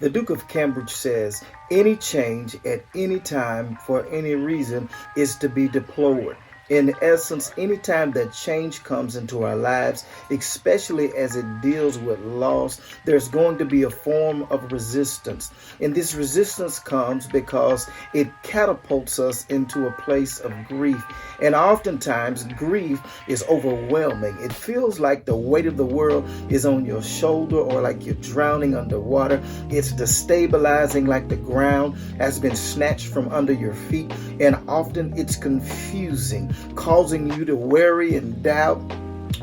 The Duke of Cambridge says, any change at any time for any reason is to be deplored. In essence, anytime that change comes into our lives, especially as it deals with loss, there's going to be a form of resistance. And this resistance comes because it catapults us into a place of grief. And oftentimes, grief is overwhelming. It feels like the weight of the world is on your shoulder or like you're drowning underwater. It's destabilizing, like the ground has been snatched from under your feet. And often it's confusing, causing you to worry and doubt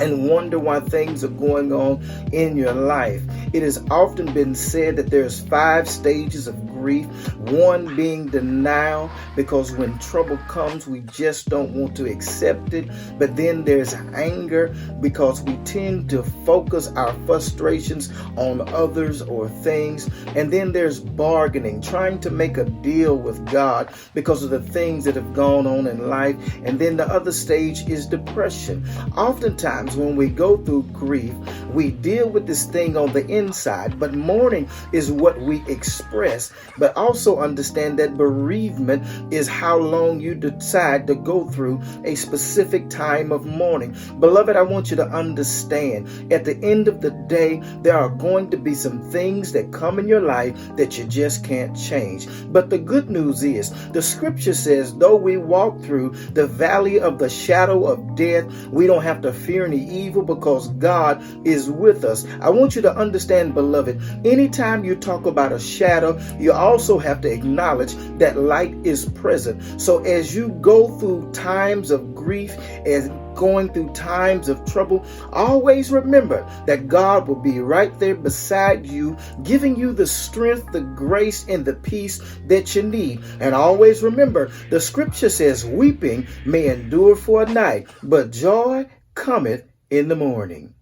and wonder why things are going on in your life. It has often been said that there's 5 stages of grief. One being denial, because when trouble comes, we just don't want to accept it. But then there's anger, because we tend to focus our frustrations on others or things. And then there's bargaining, trying to make a deal with God because of the things that have gone on in life. And then the other stage is depression. Oftentimes, when we go through grief, we deal with this thing on the inside, but mourning is what we express. But also understand that bereavement is how long you decide to go through a specific time of mourning. Beloved, I want you to understand, at the end of the day, there are going to be some things that come in your life that you just can't change. But the good news is, the scripture says, though we walk through the valley of the shadow of death, we don't have to fear any evil because God is with us. I want you to understand, beloved, anytime you talk about a shadow, you also have to acknowledge that light is present. So as you go through times of grief, as going through times of trouble, always remember that God will be right there beside you, giving you the strength, the grace, and the peace that you need. And always remember, the scripture says, weeping may endure for a night, but joy cometh in the morning.